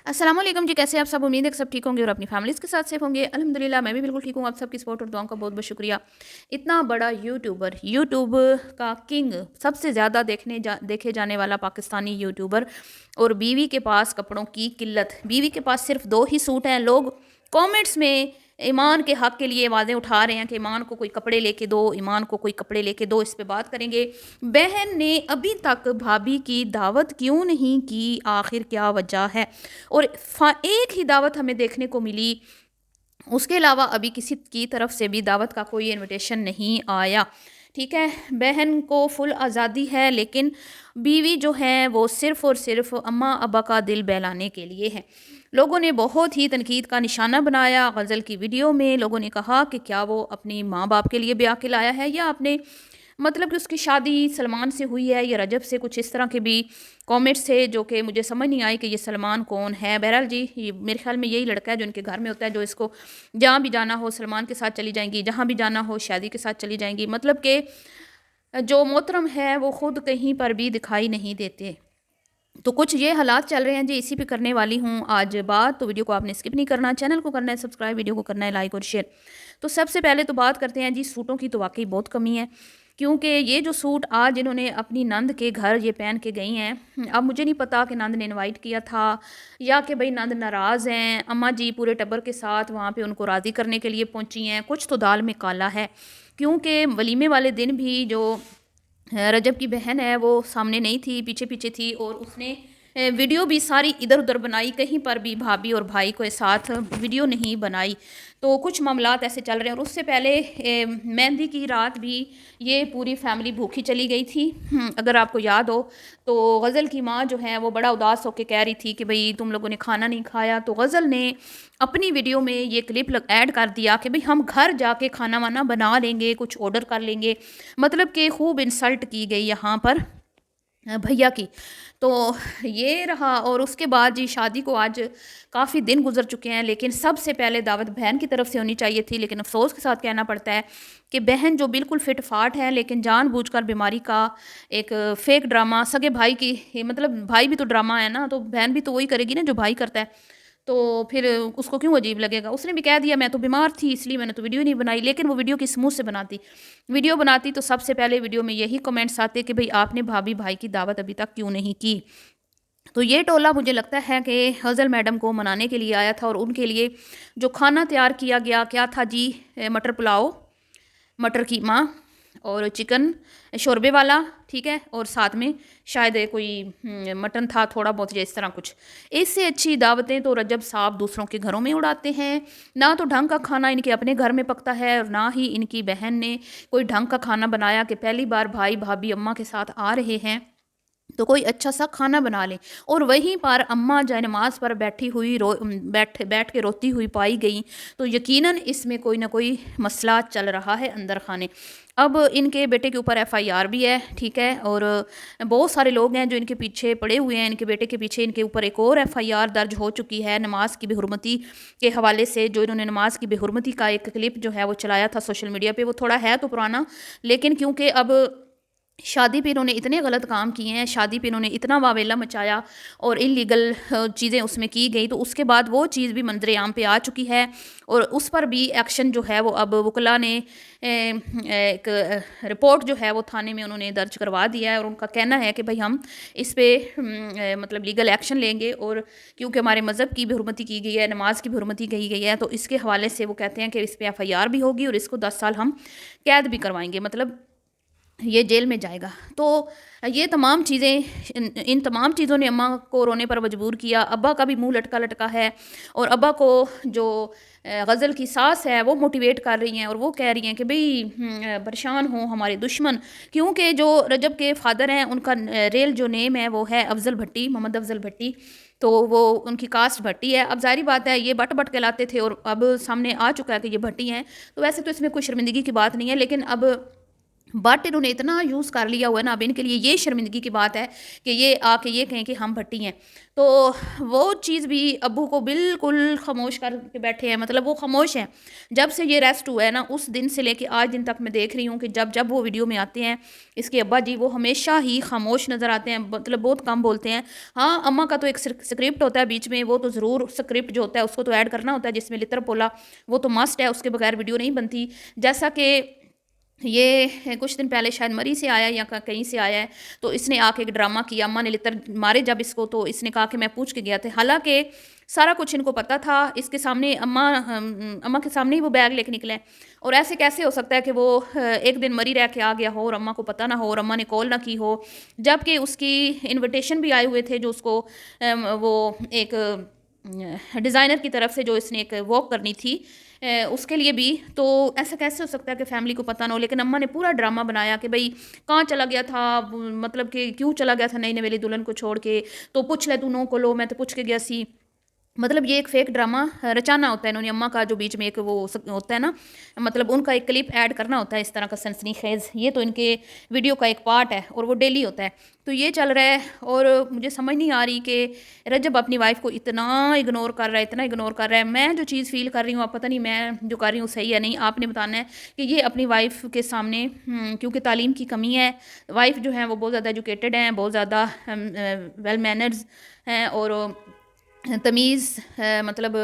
अस्सलाम वालेकुम जी, कैसे हैं आप सब। उम्मीद है कि सब ठीक होंगे और अपनी फैमिलीज़ के साथ सेफ होंगे। अल्हम्दुलिल्लाह मैं भी बिल्कुल ठीक हूँ। आप सबकी सपोर्ट और दुआओं का बहुत बहुत शुक्रिया। इतना बड़ा यूट्यूबर, यूट्यूब का किंग, सबसे ज़्यादा देखे जाने वाला पाकिस्तानी यूट्यूबर, और बीवी के पास कपड़ों की किल्लत। बीवी के पास सिर्फ 2 ही सूट हैं। लोग कमेंट्स में ईमान के हक़ के लिए आवाज़ें उठा रहे हैं कि ईमान को कोई कपड़े लेके दो, ईमान को कोई कपड़े लेके दो। इस पे बात करेंगे। बहन ने अभी तक भाभी की दावत क्यों नहीं की, आखिर क्या वजह है? और एक ही दावत हमें देखने को मिली, उसके अलावा अभी किसी की तरफ से भी दावत का कोई इनविटेशन नहीं आया। ठीक है, बहन को फुल आज़ादी है, लेकिन बीवी जो है वो सिर्फ़ और सिर्फ अम्मा अब्बा का दिल बहलाने के लिए है। लोगों ने बहुत ही तनकीद का निशाना बनाया। गज़ल की वीडियो में लोगों ने कहा कि क्या वो अपनी माँ बाप के लिए ब्याह के लाया है, या अपने मतलब कि उसकी शादी सलमान से हुई है या रजब से। कुछ इस तरह के भी कमेंट्स थे जो कि मुझे समझ नहीं आई कि ये सलमान कौन है। बहरहाल जी, ये मेरे ख्याल में यही लड़का है जो इनके घर में होता है, जो इसको जहाँ भी जाना हो सलमान के साथ चली जाएंगी, जहाँ भी जाना हो शादी के साथ चली जाएंगी। मतलब कि जो मोहतरम है वो खुद कहीं पर भी दिखाई नहीं देते। तो कुछ ये हालात चल रहे हैं जी, इसी पे करने वाली हूँ आज बात। तो वीडियो को आपने स्किप नहीं करना, चैनल को करना है सब्सक्राइब, वीडियो को करना है लाइक और शेयर। तो सबसे पहले तो बात करते हैं जी, सूटों की तो वाकई बहुत कमी है, क्योंकि ये जो सूट आज इन्होंने अपनी नंद के घर ये पहन के गई हैं। अब मुझे नहीं पता कि नंद ने इनवाइट किया था या कि भाई नंद नाराज़ हैं। अम्मा जी पूरे टब्बर के साथ वहाँ पे उनको राज़ी करने के लिए पहुँची हैं। कुछ तो दाल में काला है, क्योंकि वलीमे वाले दिन भी जो रजब की बहन है वो सामने नहीं थी, पीछे पीछे थी, और उसने वीडियो भी सारी इधर उधर बनाई, कहीं पर भी भाभी और भाई के साथ वीडियो नहीं बनाई। तो कुछ मामलात ऐसे चल रहे हैं। और उससे पहले मेहंदी की रात भी ये पूरी फैमिली भूखी चली गई थी। अगर आपको याद हो तो गज़ल की माँ जो है वो बड़ा उदास होकर कह रही थी कि भाई तुम लोगों ने खाना नहीं खाया। तो गज़ल ने अपनी वीडियो में ये क्लिप ऐड कर दिया कि भाई हम घर जाके खाना वाना बना लेंगे, कुछ ऑर्डर कर लेंगे। मतलब कि खूब इंसल्ट की गई यहाँ पर भैया की। तो ये रहा। और उसके बाद जी शादी को आज काफ़ी दिन गुजर चुके हैं, लेकिन सबसे पहले दावत बहन की तरफ से होनी चाहिए थी। लेकिन अफसोस के साथ कहना पड़ता है कि बहन जो बिल्कुल फिट फाट है, लेकिन जानबूझकर बीमारी का एक फेक ड्रामा सगे भाई की, मतलब भाई भी तो ड्रामा है ना, तो बहन भी तो वही करेगी ना जो भाई करता है। तो फिर उसको क्यों अजीब लगेगा। उसने भी कह दिया मैं तो बीमार थी इसलिए मैंने तो वीडियो नहीं बनाई। लेकिन वो वीडियो किस मुँह से बनाती। वीडियो बनाती तो सबसे पहले वीडियो में यही कमेंट्स आते कि भाई आपने भाभी भाई की दावत अभी तक क्यों नहीं की। तो ये टोला मुझे लगता है कि हज़ल मैडम को मनाने के लिए आया था। और उनके लिए जो खाना तैयार किया गया क्या था जी, मटर पुलाव, मटर कीमा और चिकन शोरबे वाला, ठीक है, और साथ में शायद कोई मटन था थोड़ा बहुत, या इस तरह कुछ। इससे अच्छी दावतें तो रजब साहब दूसरों के घरों में उड़ाते हैं। ना तो ढंग का खाना इनके अपने घर में पकता है, और ना ही इनकी बहन ने कोई ढंग का खाना बनाया कि पहली बार भाई भाभी अम्मा के साथ आ रहे हैं तो कोई अच्छा सा खाना बना लें। और वहीं पर अम्मा जो नमाज पर बैठी हुई बैठ के रोती हुई पाई गई। तो यकीनन इसमें कोई ना कोई मसला चल रहा है अंदर खाने। अब इनके बेटे के ऊपर एफआईआर भी है, ठीक है, और बहुत सारे लोग हैं जो इनके पीछे पड़े हुए हैं। इनके बेटे के पीछे इनके ऊपर एक और एफआईआर दर्ज हो चुकी है नमाज की बेहुरमती के हवाले से। जो इन्होंने नमाज की बेहुरमती का एक क्लिप जो है वो चलाया था सोशल मीडिया पे, वो थोड़ा है तो पुराना, लेकिन क्योंकि अब शादी पे इन्होंने इतने गलत काम किए हैं, शादी पे इन्होंने इतना वावेला मचाया और इलीगल चीज़ें उसमें की गई, तो उसके बाद वो चीज़ भी मंजरे आम पे आ चुकी है। और उस पर भी एक्शन जो है वो अब वकला ने एक रिपोर्ट जो है वो थाने में उन्होंने दर्ज करवा दिया है। और उनका कहना है कि भाई हम इस पर मतलब लीगल एक्शन लेंगे, और क्योंकि हमारे मज़हब की भी हुर्मती की गई है, नमाज की भी हुर्मती की गई है, तो इसके हवाले से वो कहते हैं कि इस पर एफआईआर भी होगी और इसको 10 साल हम कैद भी करवाएंगे, मतलब ये जेल में जाएगा। तो ये तमाम चीज़ें, इन तमाम चीज़ों ने अम्मा को रोने पर मजबूर किया। अब्बा का भी मुंह लटका लटका है, और अब्बा को जो गज़ल की सास है वो मोटिवेट कर रही हैं, और वो कह रही हैं कि भाई परेशान हो हमारे दुश्मन, क्योंकि जो रजब के फादर हैं उनका रियल जो नेम है वो है अफजल भट्टी, मोहम्मद अफजल भट्टी। तो वो उनकी कास्ट भट्टी है। अब जाहिर बात है ये बट बट के लाते थे, और अब सामने आ चुका है कि ये भट्टी हैं। तो वैसे तो इसमें कोई शर्मिंदगी की बात नहीं है, लेकिन अब बट इन्होंने इतना यूज़ कर लिया हुआ है ना, अब इनके लिए ये शर्मिंदगी की बात है कि ये आके ये कहें कि हम भट्टी हैं। तो वो चीज़ भी अब्बू को बिल्कुल खामोश करके बैठे हैं, मतलब वो खामोश हैं। जब से ये अरेस्ट हुआ है ना, उस दिन से लेके आज दिन तक मैं देख रही हूँ कि जब जब वो वीडियो में आते हैं इसके अब्बा जी, वो हमेशा ही खामोश नज़र आते हैं, मतलब बहुत कम बोलते हैं। हाँ, अम्मा का तो एक स्क्रिप्ट होता है बीच में, वो तो ज़रूर स्क्रिप्ट जो होता है उसको तो ऐड करना होता है, जिसमें लितर पोला वो तो मस्ट है, उसके बगैर वीडियो नहीं बनती। जैसा कि ये कुछ दिन पहले शायद मरी से आया या कहीं से आया है, तो इसने आके एक ड्रामा किया, अम्मा ने लितर मारे जब इसको, तो इसने कहा कि मैं पूछ के गया था। हालांकि सारा कुछ इनको पता था, इसके सामने अम्मा के सामने ही वो बैग लेके निकले। और ऐसे कैसे हो सकता है कि वो एक दिन मरी रह के आ गया हो और अम्मा को पता ना हो और अम्मा ने कॉल ना की हो, जबकि उसकी इनविटेशन भी आए हुए थे, जो उसको वो एक डिज़ाइनर की तरफ से जो इसने एक वॉक करनी थी उसके लिए भी। तो ऐसा कैसे हो सकता है कि फैमिली को पता ना हो? लेकिन अम्मा ने पूरा ड्रामा बनाया कि भाई कहाँ चला गया था, मतलब कि क्यों चला गया था नई नवेली दुल्हन को छोड़ के, तो पूछ ले तू नो को लो, मैं तो पूछ के गया सी। मतलब ये एक फेक ड्रामा रचाना होता है इन्होंने, अम्मा का जो बीच में एक वो होता है ना, मतलब उनका एक क्लिप ऐड करना होता है इस तरह का सनसनीखेज। ये तो इनके वीडियो का एक पार्ट है और वो डेली होता है। तो ये चल रहा है और मुझे समझ नहीं आ रही कि रजब अपनी वाइफ को इतना इग्नोर कर रहा है, इतना इग्नोर कर रहा है। मैं जो चीज़ फील कर रही हूँ, आप पता नहीं मैं जो कर रही हूँ सही है नहीं, आपने बताना है कि ये अपनी वाइफ के सामने क्योंकि तालीम की कमी है, वाइफ जो है वो बहुत ज़्यादा एजुकेटेड हैं, बहुत ज़्यादा वेल मैनर्स हैं और तमीज़ मतलब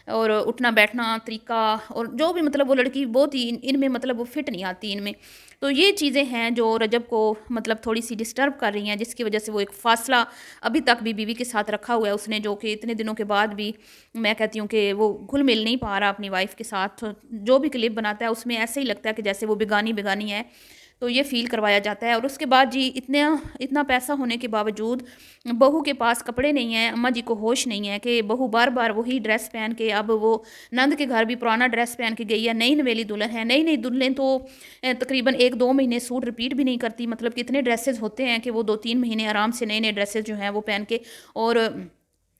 और उठना बैठना तरीका और जो भी, मतलब वो लड़की बहुत ही इनमें मतलब वो फिट नहीं आती इनमें। तो ये चीज़ें हैं जो रजब को मतलब थोड़ी सी डिस्टर्ब कर रही हैं, जिसकी वजह से वो एक फ़ासला अभी तक भी बीवी के साथ रखा हुआ है उसने, जो कि इतने दिनों के बाद भी मैं कहती हूँ कि वो घुल मिल नहीं पा रहा अपनी वाइफ के साथ। जो भी क्लिप बनाता है उसमें ऐसे ही लगता है कि जैसे वो बेगानी बेगानी है, तो ये फ़ील करवाया जाता है। और उसके बाद जी इतना पैसा होने के बावजूद बहू के पास कपड़े नहीं हैं, अम्मा जी को होश नहीं है कि बहू बार बार वही ड्रेस पहन के, अब वो नंद के घर भी पुराना ड्रेस पहन के गई है। नई नवेली दुल्हन है, नई नई दुल्हन तो तकरीबन 1-2 महीने सूट रिपीट भी नहीं करती, मतलब कितने ड्रेसेस होते हैं कि वो 2-3 महीने आराम से नए नए ड्रेसेस जो हैं वो पहन के और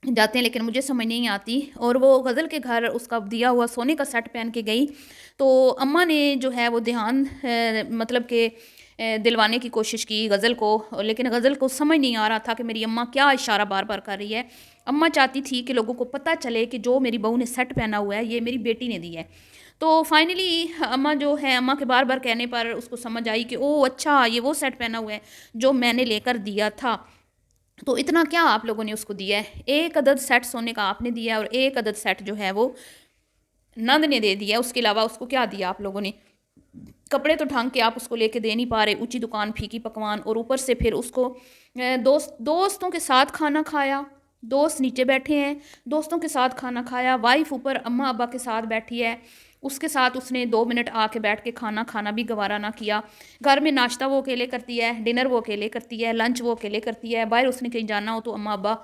जाते हैं। लेकिन मुझे समझ नहीं आती। और वो गज़ल के घर उसका दिया हुआ सोने का सेट पहन के गई, तो अम्मा ने जो है वो ध्यान मतलब कि दिलवाने की कोशिश की गज़ल को, लेकिन गज़ल को समझ नहीं आ रहा था कि मेरी अम्मा क्या इशारा बार बार कर रही है। अम्मा चाहती थी कि लोगों को पता चले कि जो मेरी बहू ने सेट पहना हुआ है ये मेरी बेटी ने दी है। तो फाइनली अम्मा जो है, अम्मा के बार बार कहने पर उसको समझ आई कि ओह अच्छा, ये वो सेट पहना हुआ है जो मैंने लेकर दिया था। तो इतना क्या आप लोगों ने उसको दिया है? एक अदद सेट सोने का आपने दिया है और एक अदद सेट जो है वो नंद ने दे दिया है। उसके अलावा उसको क्या दिया आप लोगों ने? कपड़े तो ढंग के आप उसको लेके दे नहीं पा रहे, ऊंची दुकान फीकी पकवान, और ऊपर से फिर उसको दोस्तों के साथ खाना खाया। दोस्त नीचे बैठे हैं, दोस्तों के साथ खाना खाया, वाइफ ऊपर अम्मा अब्बा के साथ बैठी है, उसके साथ उसने 2 मिनट आके बैठ के खाना खाना भी गवारा ना किया। घर में नाश्ता वो अकेले करती है, डिनर वो अकेले करती है, लंच वो अकेले करती है, बाहर उसने कहीं जाना हो तो अम्मा अब्बा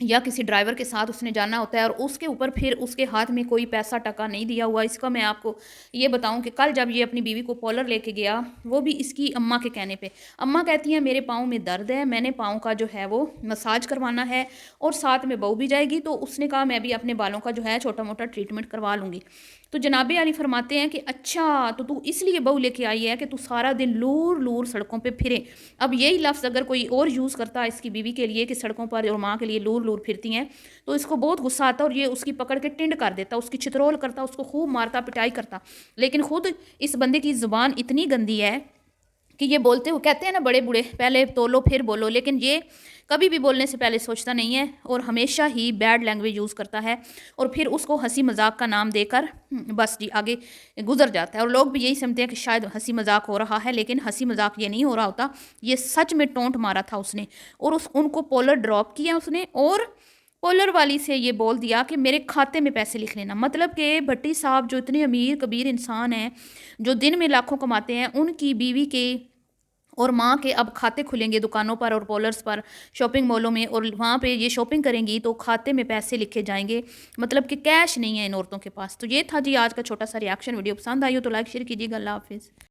या किसी ड्राइवर के साथ उसने जाना होता है, और उसके ऊपर फिर उसके हाथ में कोई पैसा टका नहीं दिया हुआ। इसका मैं आपको ये बताऊं कि कल जब ये अपनी बीवी को पॉलर लेके गया, वो भी इसकी अम्मा के कहने पे। अम्मा कहती हैं मेरे पाँव में दर्द है, मैंने पाँव का जो है वो मसाज करवाना है और साथ में बहू भी जाएगी, तो उसने कहा मैं भी अपने बालों का जो है छोटा मोटा ट्रीटमेंट करवा लूँगी। तो जनाबे अली फरमाते हैं कि अच्छा, तो तू इसलिए बहू लेके आई है कि तू सारा दिन लूर लूर सड़कों पे फिरे। अब यही लफ्ज़ अगर कोई और यूज़ करता इसकी बीवी के लिए कि सड़कों पर और माँ के लिए लूर लूर फिरती हैं, तो इसको बहुत गुस्सा आता और ये उसकी पकड़ के टिंड कर देता, उसकी छितरोल करता, उसको खूब मारता पिटाई करता। लेकिन खुद इस बंदे की ज़ुबान इतनी गंदी है कि ये बोलते हुए कहते हैं ना बड़े बूढ़े, पहले तोलो फिर बोलो, लेकिन ये कभी भी बोलने से पहले सोचता नहीं है और हमेशा ही बैड लैंग्वेज यूज़ करता है, और फिर उसको हंसी मजाक का नाम देकर बस जी आगे गुजर जाता है। और लोग भी यही समझते हैं कि शायद हंसी मजाक हो रहा है, लेकिन हंसी मजाक ये नहीं हो रहा होता, ये सच में टोंट मारा था उसने। और उनको पोलर ड्रॉप किया उसने और पोलर वाली से ये बोल दिया कि मेरे खाते में पैसे लिख लेना। मतलब कि भट्टी साहब जो इतने अमीर कबीर इंसान हैं, जो दिन में लाखों कमाते हैं, उनकी बीवी के और माँ के अब खाते खुलेंगे दुकानों पर और पॉलर्स पर, शॉपिंग मॉलों में, और वहाँ पे ये शॉपिंग करेंगी तो खाते में पैसे लिखे जाएंगे, मतलब कि कैश नहीं है इन औरतों के पास। तो ये था जी आज का छोटा सा रिएक्शन। वीडियो पसंद आई हो तो लाइक शेयर कीजिएगा। अल्लाह हाफिज़।